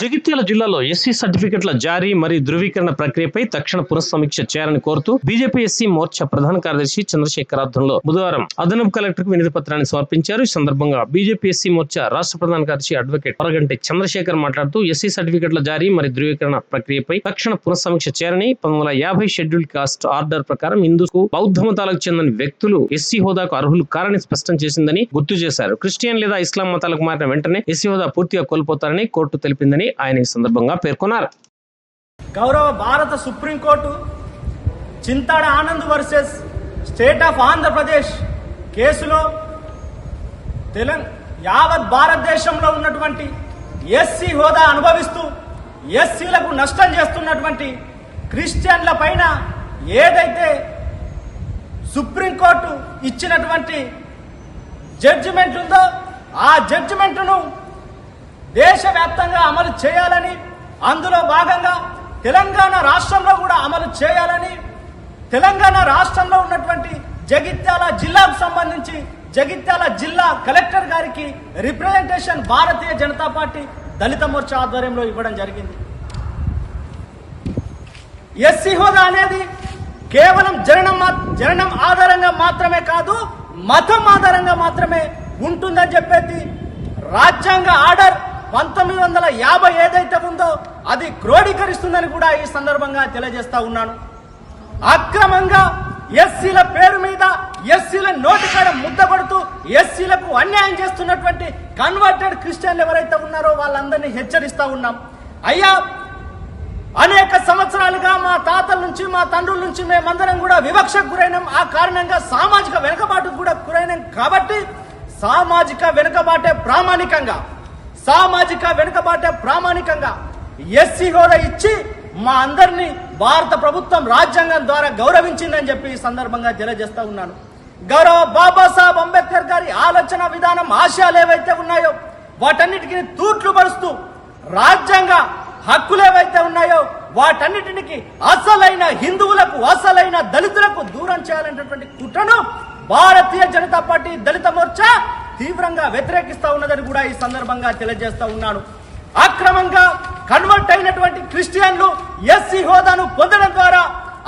జగిత్యాల జిల్లాలో ఎస్సీ సర్టిఫికెట్ల జారీ మరియు ధృవీకరణ ప్రక్రియపై తక్షణ పునఃసమీక్ష చేయాలని కోరుతూ బీజేపీ ఎస్సీ మోర్చా ప్రధాన కార్యదర్శి చంద్రశేఖర్ ఆధ్వర్యంలో బుధవారం అదనపు కలెక్టర్ కు వినతి పత్రాన్ని సమర్పించారు. ఈ సందర్భంగా బీజేపీ ఎస్సీ మోర్చా రాష్ట్ర ప్రధాన కార్యదర్శి అడ్వకేట్ వరగంటి చంద్రశేఖర్ మాట్లాడుతూ ఎస్సీ సర్టిఫికెట్ల జారీ మరియు ధృవీకరణ ప్రక్రియపై తక్షణ పునఃసమీక్ష చేయాలని 1950 షెడ్యూల్ కాస్ట్ ఆర్డర్ ప్రకారం హిందూకు బౌద్ధ మతాలకు చెందిన వ్యక్తులు ఎస్సీ హోదాకు అర్హులు కారని స్పష్టం చేసిందని గుర్తు చేశారు. క్రిస్టియన్ లేదా ఇస్లాం మతాలకు మారిన వెంటనే ఎస్సీ హోదా పూర్తిగా కోల్పోతారని కోర్టు తెలిపిందని ఆయన ఈ సందర్భంగా పేర్కొన్నారు. గౌరవ భారత supreme court Chintada Anand versus state of Andhra Pradesh కేసులో యావత్ భారతదేశంలో ఉన్నటువంటి ఎస్సీ హోదా అనుభవిస్తూ ఎస్సీలకు నష్టం చేస్తున్నటువంటి క్రిస్టియన్ల పైన ఏదైతే సుప్రీంకోర్టు ఇచ్చినటువంటి జడ్జిమెంట్ ఉందో ఆ జడ్జిమెంట్ను దేశవ్యాప్తంగా అమలు చేయాలని, అందులో భాగంగా తెలంగాణ రాష్ట్రంలో కూడా అమలు చేయాలని తెలంగాణ రాష్ట్రంలో ఉన్నటువంటి జగిత్యాల జిల్లాకు సంబంధించి జగిత్యాల జిల్లా కలెక్టర్ గారికి రిప్రజెంటేషన్ భారతీయ జనతా పార్టీ దళిత మోర్చా ఆధ్వర్యంలో ఇవ్వడం జరిగింది. ఎస్సీ హోదా అనేది కేవలం జననం ఆధారంగా మాత్రమే కాదు, మతం ఆధారంగా మాత్రమే ఉంటుందని చెప్పేది రాజ్యాంగ ఆర్డర్ 1950 ఏదైతే ఉందో అది క్రోడీకరిస్తుందని కూడా ఈ సందర్భంగా తెలియజేస్తా ఉన్నాను. అక్రమంగా ఎస్సీల పేరు మీద ఎస్సీల నోటికాడ ముద్ద కొడుతూ ఎస్సీలకు అన్యాయం చేస్తున్నటువంటి కన్వర్టెడ్ క్రిస్టియన్లు ఎవరైతే ఉన్నారో వాళ్ళందరినీ హెచ్చరిస్తా ఉన్నాం. అయ్యా, అనేక సంవత్సరాలుగా మా తాతల నుంచి మా తండ్రుల నుంచి మేమందరం కూడా వివక్షకు గురైనాం. ఆ కారణంగా సామాజిక వెనుకబాటుకు కూడా గురైనాం. కాబట్టి సామాజిక వెనుకబాటే ప్రామాణికంగా ఎస్సీ హోదా ఇచ్చి మా అందరినీ భారత ప్రభుత్వం రాజ్యాంగం ద్వారా గౌరవించిందని చెప్పి ఈ సందర్భంగా తెలియజేస్తా ఉన్నాను. గౌరవ బాబాసాహెబ్ అంబేద్కర్ గారి ఆలోచన విధానం, ఆశయాలు ఏవైతే ఉన్నాయో వాటన్నిటికీ తూట్లు పరుస్తూ రాజ్యాంగ హక్కులు ఏవైతే ఉన్నాయో వాటన్నిటికి అసలైన హిందువులకు, అసలైన దళితులకు దూరం చేయాలనేటువంటి కుట్రను భారతీయ జనతా పార్టీ దళిత మోర్చా తీవ్రంగా వ్యతిరేకిస్తా ఉన్నదని కూడా ఈ సందర్భంగా తెలియజేస్తా ఉన్నాను. అక్రమంగా కన్వర్ట్ అయినటువంటి క్రిస్టియన్లు ఎస్సీ హోదాను పొందడం ద్వారా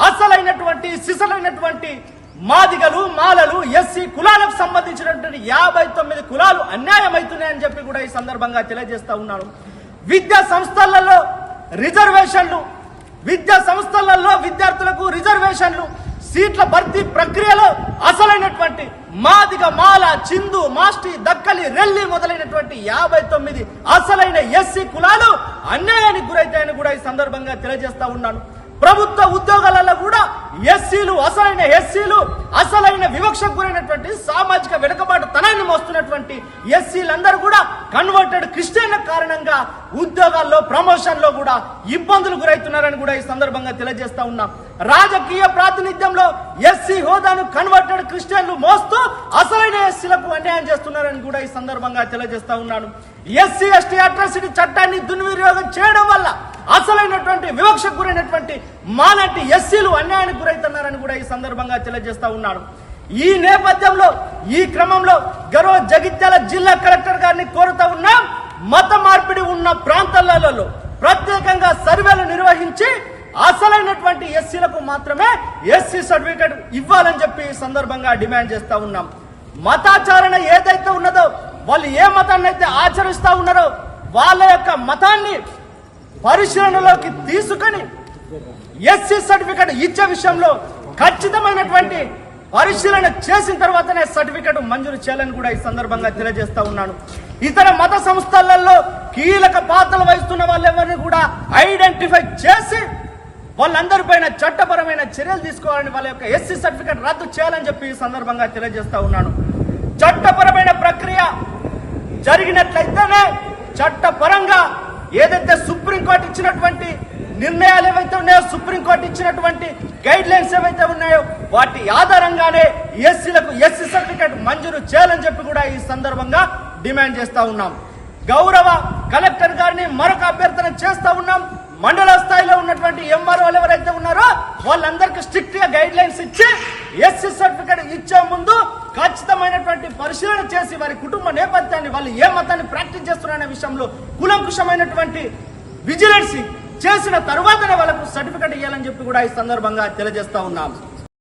అసలైనటువంటి సిసలైనటువంటి మాదిగలు, మాలలు, ఎస్సీ కులాలకు సంబంధించినటువంటి 59 కులాలు అన్యాయం అవుతున్నాయని చెప్పి కూడా ఈ సందర్భంగా తెలియజేస్తా ఉన్నాను. విద్యా సంస్థలలో విద్యార్థులకు రిజర్వేషన్లు, సీట్ల భర్తీ ప్రక్రియలో అసలైనటువంటి మాదిగ, మాల, చిందు, మాస్టి, దక్కలి, రెల్లి మొదలైనటువంటి 59 అసలైన ఎస్సీ కులాలు అన్యాయానికి గురైతాయని కూడా ఈ సందర్భంగా తెలియజేస్తా ఉన్నాను. ప్రభుత్వ ఉద్యోగాలలో కూడా అసలైన వివక్షకు గురైనటువంటి సామాజిక వెనుకబాటు తనాన్ని మోస్తున్నటువంటి ఎస్సీలందరూ కూడా కన్వర్టెడ్ క్రిస్టియన్ల కారణంగా ఉద్యోగాల్లో, ప్రమోషన్లో కూడా ఇబ్బందులు గురవుతున్నారని కూడా ఈ సందర్భంగా తెలియజేస్తా ఉన్నాం. రాజకీయ ప్రాతినిధ్యంలో ఎస్సీ హోదాను కన్వర్టెడ్ క్రిస్టియన్లు మోస్తూ అసలైన ఎస్సీలకు అన్యాయం చేస్తున్నారని కూడా ఈ సందర్భంగా తెలియజేస్తా ఉన్నాను. ఎస్సీ ఎస్టీ అట్రాసిటీ చట్టాన్ని దుర్వినియోగం చేయడం వల్ల అసలైనటువంటి వివక్షకు గురైనటువంటి మాలాంటి ఎస్సీలు అన్యాయానికి గురవుతున్నారని కూడా ఈ సందర్భంగా తెలియజేస్తా ఉన్నాను. ఈ నేపథ్యంలో, ఈ క్రమంలో గౌరవ జగిత్యాల జిల్లా కలెక్టర్ గారిని కోరుతా ఉన్నాం, మత మార్పిడి ఉన్న ప్రాంతాలలో ప్రత్యేకంగా సర్వేలు నిర్వహించి అసలైనటువంటి ఎస్సీలకు మాత్రమే ఎస్సీ సర్టిఫికేట్ ఇవ్వాలని చెప్పి ఈ సందర్భంగా డిమాండ్ చేస్తా ఉన్నాం. మతాచారణ ఏదైతే ఉన్నదో, వాళ్ళు ఏ మతాన్ని అయితే ఆచరిస్తా ఉన్నారో వాళ్ళ యొక్క మతాన్ని పరిశీలనలోకి తీసుకొని ఎస్సీ సర్టిఫికేట్ ఇచ్చే విషయంలో ఖచ్చితమైనటువంటి పరిశీలన చేసిన తర్వాతనే సర్టిఫికేట్ మంజూరు చేయాలని కూడా ఈ సందర్భంగా తెలియజేస్తా ఉన్నాను. ఇతర మత సంస్థలలో కీలక పాత్రలు వహిస్తున్న వాళ్ళెవరిని కూడా ఐడెంటిఫై చేసి వాళ్ళందరిపైన చట్టపరమైన చర్యలు తీసుకోవాలని, వాళ్ళ యొక్క ఎస్సీ సర్టిఫికేట్ రద్దు చేయాలని చెప్పి ఈ సందర్భంగా తెలియజేస్తా ఉన్నాను. చట్టపరమైన ప్రక్రియ జరిగినట్లయితేనే చట్టపరంగా ఏదైతే సుప్రీంకోర్టు ఇచ్చినటువంటి నిర్ణయాలు ఏవైతే ఉన్నాయో, సుప్రీంకోర్టు ఇచ్చినటువంటి గైడ్ లైన్స్ ఏవైతే ఉన్నాయో వాటి ఆధారంగానే ఎస్సీలకు ఎస్సీ సర్టిఫికేట్ మంజూరు చేయాలని చెప్పి కూడా ఈ సందర్భంగా డిమాండ్ చేస్తా ఉన్నాం. గౌరవ కలెక్టర్ గారిని మరొక అభ్యర్థన చేస్తా ఉన్నాం. మండల స్థాయిలో ఉన్నటువంటి ఎంఆర్ఓలు ఎవరైతే ఉన్నారో వాళ్ళందరికీ స్ట్రిక్ట్ గా గైడ్ లైన్స్ ఇచ్చి ఎస్సీ సర్టిఫికేట్ ఇచ్చే ముందు ఖచ్చితమైనటువంటి పరిశీలన చేసి వారి కుటుంబ నేపథ్యాన్ని, వాళ్ళు ఏ మతాన్ని ప్రాక్టీస్ చేస్తున్నారనే విషయంలో కూలంకుషమైనటువంటి విజిలెన్స్ చేసిన తరువాతనే వాళ్ళకు సర్టిఫికెట్ ఇవ్వాలని చెప్పి కూడా ఈ సందర్భంగా తెలియజేస్తా ఉన్నాం.